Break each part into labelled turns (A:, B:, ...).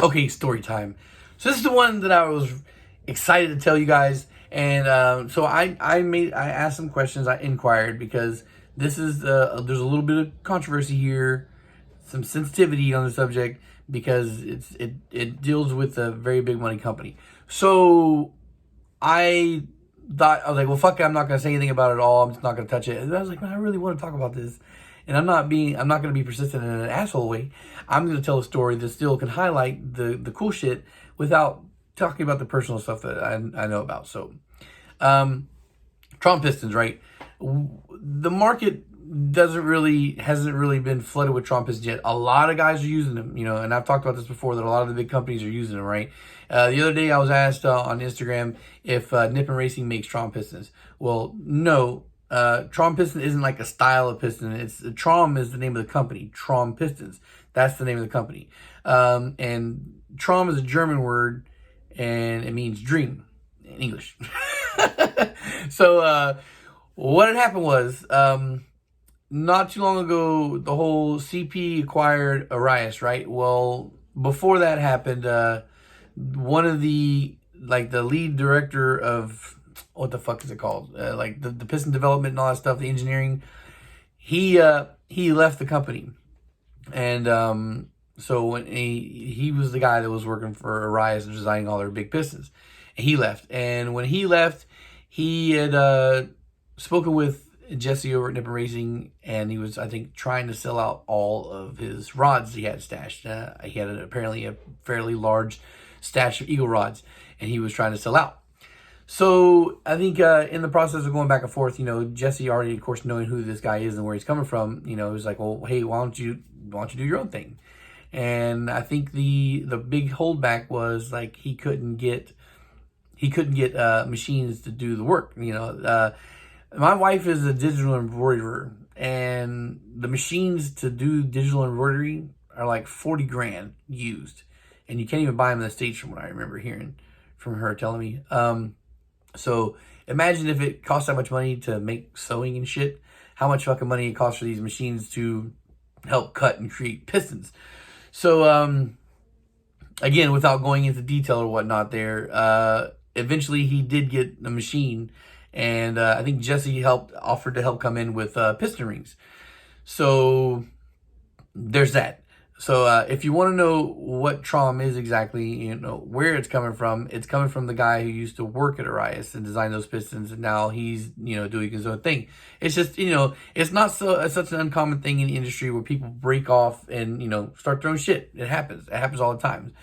A: Okay, story time. So this is the one that I was excited to tell you guys, and so I asked some questions. I inquired because this is there's a little bit of controversy here, some sensitivity on the subject because it deals with a very big money company. So I I was like, well, fuck it, I'm not gonna say anything about it at all. I'm just not gonna touch it. And I was like, man, I really want to talk about this, and I'm not gonna be persistent in an asshole way. I'm gonna tell a story that still can highlight the cool shit without talking about the personal stuff that I know about. So, Traum Pistons, right? The market hasn't really been flooded with Traum Pistons yet. A lot of guys are using them, and I've talked about this before that a lot of the big companies are using them, right? The other day I was asked on Instagram if Nippon Racing makes Traum Pistons. Well, no. Traum Piston isn't like a style of piston. Traum is the name of the company. Traum Pistons. That's the name of the company. And Traum is a German word, and it means dream in English. So what had happened was, not too long ago, the whole CP acquired Arias, right? Well, before that happened, one of the lead director of, what the fuck is it called? Like the piston development and all that stuff, the engineering, he left the company. And so when he was the guy that was working for Arias and designing all their big pistons. And he left. And when he left, he had spoken with Jesse over at Nippon Racing, and he was, I think, trying to sell out all of his rods he had stashed. He had apparently a fairly large stash of Eagle rods, and he was trying to sell out. So I think in the process of going back and forth, Jesse already, of course, knowing who this guy is and where he's coming from, he was like, well, hey, why don't you do your own thing? And I think the big holdback was like he couldn't get machines to do the work. My wife is a digital embroiderer, and the machines to do digital embroidery are like 40 grand used, and you can't even buy them in the States from what I remember hearing from her telling me. So imagine if it costs that much money to make sewing and shit, how much fucking money it costs for these machines to help cut and create pistons. So, again, without going into detail or whatnot there, eventually he did get the machine, and I think Jesse offered to help come in with piston rings. So there's that. So if you want to know what Traum is exactly, where it's coming from the guy who used to work at Arias and design those pistons, and now he's, doing his own thing. It's just, it's not such an uncommon thing in the industry where people break off and, start throwing shit. It happens all the time.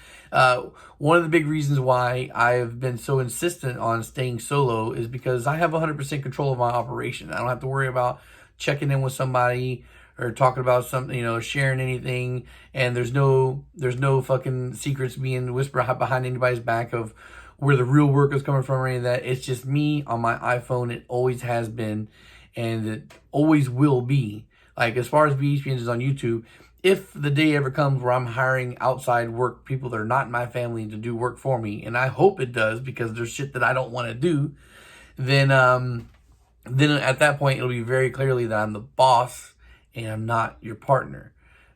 A: One of the big reasons why I've been so insistent on staying solo is because I have 100% control of my operation. I don't have to worry about checking in with somebody or talking about something, sharing anything, and there's no fucking secrets being whispered behind anybody's back of where the real work is coming from or any of that. It's just me on my iPhone. It always has been, and it always will be. Like, as far as BHP is on YouTube, if the day ever comes where I'm hiring outside work, people that are not in my family to do work for me, and I hope it does because there's shit that I don't want to do, then at that point it'll be very clearly that I'm the boss and I'm not your partner.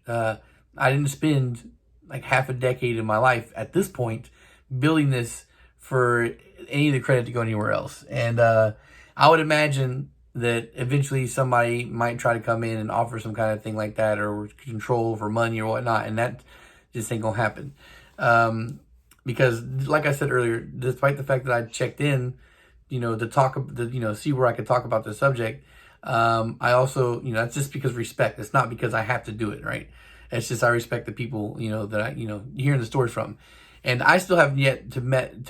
A: I didn't spend like half a decade of my life at this point building this for any of the credit to go anywhere else. And I would imagine that eventually somebody might try to come in and offer some kind of thing like that, or control for money or whatnot, and that just ain't gonna happen. Because like I said earlier, despite the fact that I checked in, to see where I could talk about the subject, I also, it's just because of respect. It's not because I have to do it, right? It's just I respect the people, that I, hearing the stories from. And I still haven't yet to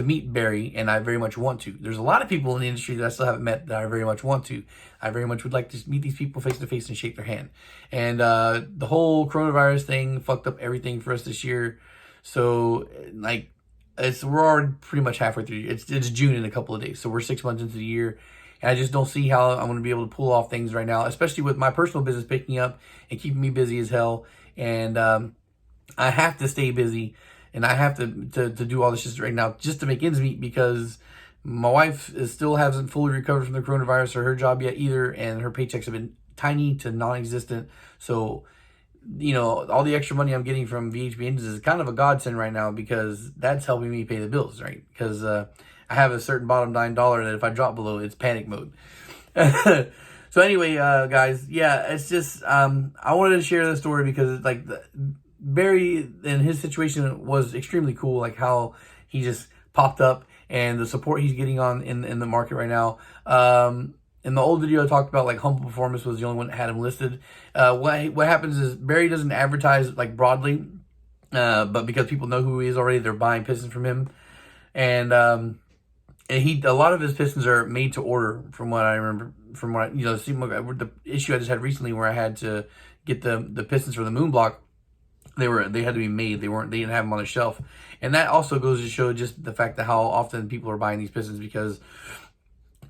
A: meet Barry, and I very much want to. There's a lot of people in the industry that I still haven't met that I very much want to. I very much would like to meet these people face to face and shake their hand. And the whole coronavirus thing fucked up everything for us this year. So, we're already pretty much halfway through. It's June in a couple of days, so we're 6 months into the year. And I just don't see how I'm going to be able to pull off things right now, especially with my personal business picking up and keeping me busy as hell. And I have to stay busy, and I have to do all this shit right now just to make ends meet, because my wife still hasn't fully recovered from the coronavirus or her job yet either, and her paychecks have been tiny to non-existent. So all the extra money I'm getting from VHP engines is kind of a godsend right now, because that's helping me pay the bills, right? Because I have a certain bottom line dollar that if I drop below, it's panic mode. So anyway, guys, yeah, it's just I wanted to share this story because like Barry and his situation was extremely cool, like how he just popped up and the support he's getting on in the market right now. In the old video, I talked about like Humble Performance was the only one that had him listed. What happens is Barry doesn't advertise like broadly, but because people know who he is already, they're buying pistons from him, and a lot of his pistons are made to order, from what I remember. From what the issue I just had recently, where I had to get the pistons for the moon block, they had to be made. They didn't have them on the shelf, and that also goes to show just the fact that how often people are buying these pistons, because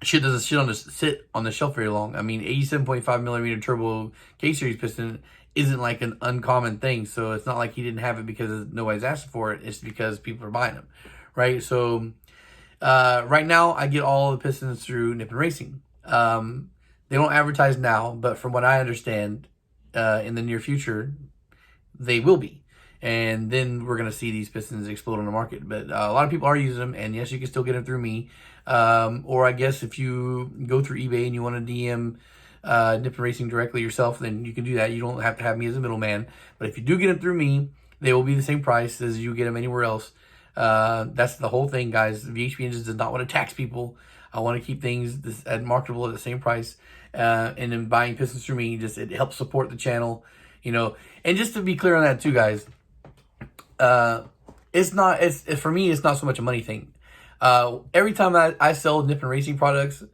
A: shit doesn't sit on the shelf very long. I mean, 87.5 millimeter turbo K series piston isn't like an uncommon thing, so it's not like he didn't have it because nobody's asked for it. It's because people are buying them, right? So right now I get all the pistons through Nippon Racing. They don't advertise now, but from what I understand, in the near future, they will be. And then we're going to see these pistons explode on the market. But a lot of people are using them, and yes, you can still get them through me. Or I guess if you go through eBay and you want to DM Nippon Racing directly yourself, then you can do that. You don't have to have me as a middleman. But if you do get them through me, they will be the same price as you get them anywhere else. That's the whole thing, guys. VHP Engines does not want to tax people. I want to keep things marketable at the same price. And then buying pistons through me, it helps support the channel, And just to be clear on that too, guys, for me, it's not so much a money thing. Every time I sell Nippon Racing products,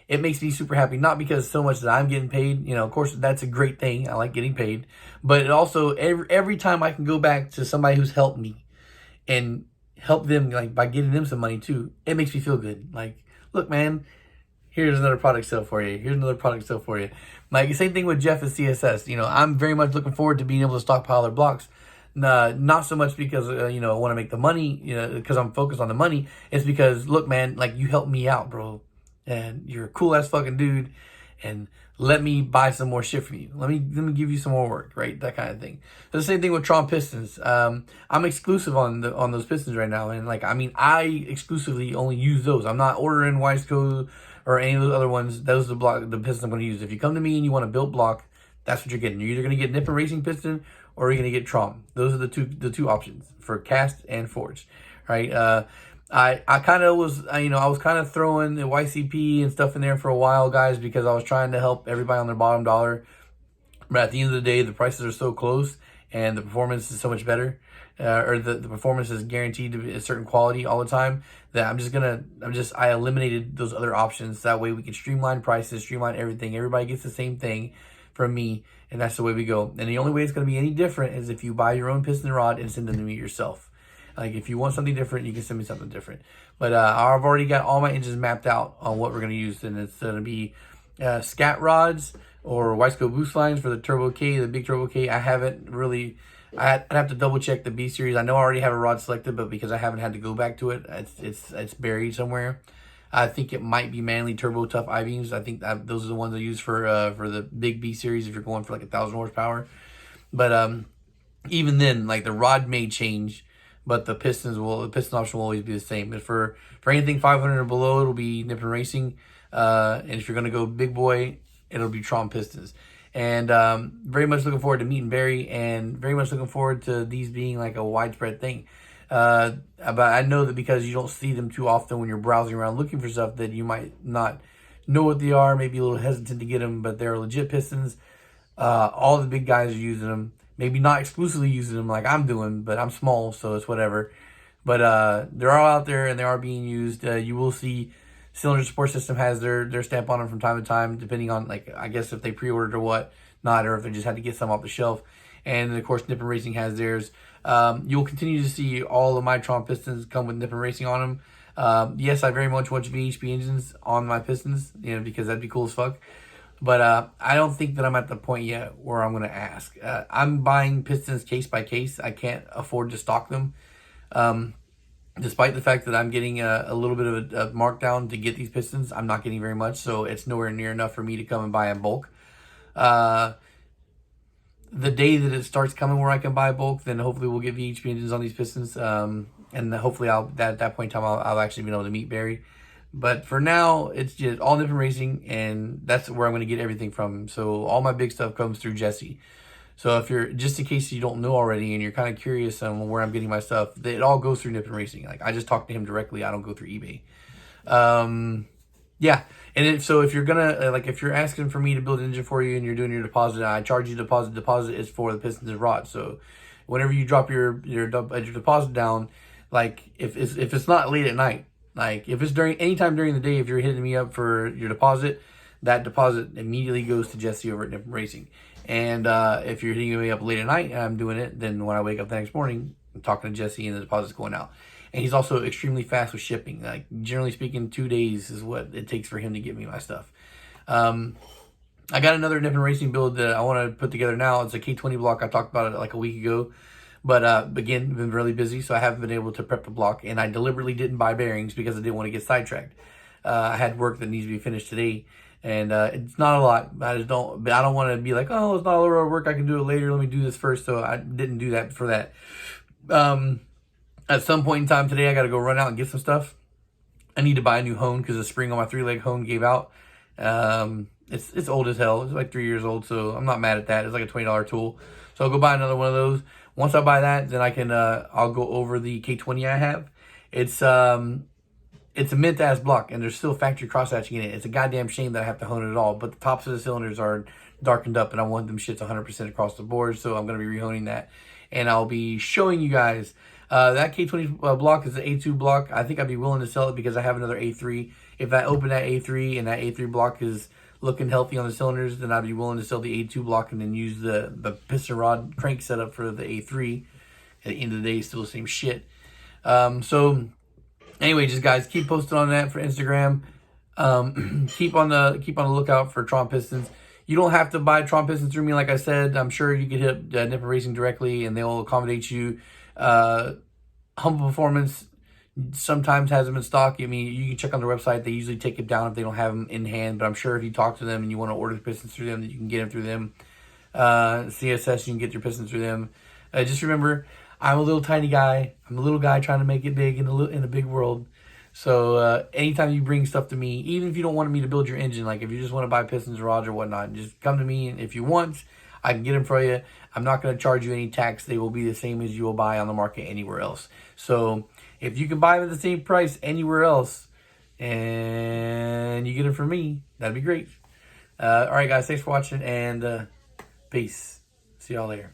A: it makes me super happy. Not because so much that I'm getting paid, of course that's a great thing. I like getting paid, but it also, every time I can go back to somebody who's helped me and help them, like by getting them some money too, it makes me feel good. Like, look, man, here's another product sale for you. Here's another product sale for you. Like, same thing with Jeff and CSS. I'm very much looking forward to being able to stockpile their blocks. Not so much because, I want to make the money, because I'm focused on the money. It's because, look, man, like, you helped me out, bro. And you're a cool-ass fucking dude. And let me buy some more shit from you. Let me give you some more work, right? That kind of thing. So the same thing with Traum Pistons. I'm exclusive on those pistons right now. And, I exclusively only use those. I'm not ordering Wiseco or any of those other ones. Those are the pistons I'm going to use. If you come to me and you want a built block, that's what you're getting. You're either going to get Nippon Racing piston or you're going to get Traum. Those are the two options for cast and forged, right? I kind of was, I was kind of throwing the YCP and stuff in there for a while, guys, because I was trying to help everybody on their bottom dollar. But at the end of the day, the prices are so close and the performance is so much better, or the performance is guaranteed to be a certain quality all the time, that I eliminated those other options. That way we can streamline prices, streamline everything. Everybody gets the same thing from me, and that's the way we go. And the only way it's going to be any different is if you buy your own piston rod and send them to me yourself. Like, if you want something different, you can send me something different. But I've already got all my engines mapped out on what we're going to use, and it's going to be scat rods or Wiseco boost lines for the Turbo K, the big Turbo K. I haven't really, I'd have to double check the B series. I know I already have a rod selected, but because I haven't had to go back to it, it's buried somewhere. I think it might be Manly Turbo Tough I-beams. I think those are the ones I use for the big B series if you're going for like 1,000 horsepower. But even then, like, the rod may change, but the piston option will always be the same. But for anything 500 or below, it'll be Nippon Racing. And if you're gonna go big boy, it'll be Traum Pistons. And very much looking forward to meeting Barry, and very much looking forward to these being like a widespread thing. But I know that because you don't see them too often when you're browsing around looking for stuff, that you might not know what they are, maybe a little hesitant to get them, but they're legit pistons. All the big guys are using them. Maybe not exclusively using them like I'm doing, but I'm small, so it's whatever. But they're all out there and they are being used. You will see Cylinder Support System has their stamp on them from time to time, depending on, like, I guess if they pre-ordered or what not, or if they just had to get some off the shelf. And of course, Nippon Racing has theirs. You'll continue to see all of my Traum Pistons come with Nippon Racing on them. Yes, I very much want VHP engines on my pistons, because that'd be cool as fuck. But I don't think that I'm at the point yet where I'm going to ask. I'm buying pistons case by case. I can't afford to stock them. Despite the fact that I'm getting a little bit of a markdown to get these pistons, I'm not getting very much, so it's nowhere near enough for me to come and buy in bulk. the day that it starts coming where I can buy bulk, then hopefully we'll get VHP engines on these pistons. And hopefully at that point in time, I'll actually be able to meet Barry. But for now, it's just all Nippon Racing, and that's where I'm going to get everything from. So all my big stuff comes through Jesse. So if you're, just in case you don't know already and you're kind of curious on where I'm getting my stuff, it all goes through Nippon Racing. Like, I just talk to him directly. I don't go through eBay. Yeah. And so if you're gonna, like, if you're asking for me to build an engine for you and you're doing your deposit, I charge you deposit is for the pistons and rods. So whenever you drop your deposit down, like, if it's not late at night, like, if it's anytime during the day, if you're hitting me up for your deposit, that deposit immediately goes to Jesse over at Nippon Racing. And if you're hitting me up late at night and I'm doing it, then when I wake up the next morning, I'm talking to Jesse and the deposit's going out. And he's also extremely fast with shipping. Like, generally speaking, 2 days is what it takes for him to get me my stuff. I got another Nippon Racing build that I want to put together now. It's a K20 block. I talked about it like a week ago. But again, been really busy, so I haven't been able to prep the block. And I deliberately didn't buy bearings because I didn't want to get sidetracked. I had work that needs to be finished today. And it's not a lot. I don't want to be like, oh, it's not a lot of work. I can do it later. Let me do this first. So I didn't do that for that. At some point in time today, I got to go run out and get some stuff. I need to buy a new hone because the spring on my 3-leg hone gave out. It's old as hell. It's like 3 years old, so I'm not mad at that. It's like a $20 tool. So I'll go buy another one of those. Once I buy that, then I can I'll go over the K20 I have. It's a mint ass block, and there's still factory cross hatching in it. It's a goddamn shame that I have to hone it all, but the tops of the cylinders are darkened up, and I want them shits 100% across the board, so I'm going to be rehoning that. And I'll be showing you guys. That K20 block is an A2 block. I think I'd be willing to sell it because I have another A3. If I open that A3 and that A3 block is looking healthy on the cylinders, then I'd be willing to sell the A2 block and then use the piston rod crank setup for the A3. At the end of the day, it's still the same shit. So anyway, just guys, keep posting on that for Instagram. Keep on the lookout for Traum Pistons. You don't have to buy Traum Pistons through me, like I said. I'm sure you could hit Nippon Racing directly, and they'll accommodate you. Humble Performance sometimes has them in stock. I mean, you can check on their website. They usually take it down if they don't have them in hand. But I'm sure if you talk to them and you want to order the pistons through them, that you can get them through them. CSS, you can get your pistons through them. Just remember, I'm a little tiny guy. I'm a little guy trying to make it big in a big world. So anytime you bring stuff to me, even if you don't want me to build your engine, like if you just want to buy pistons, rods, or whatnot, just come to me. And if you want, I can get them for you. I'm not going to charge you any tax. They will be the same as you will buy on the market anywhere else. So if you can buy them at the same price anywhere else and you get it from me, that'd be great. All right, guys, thanks for watching, and peace. See y'all later.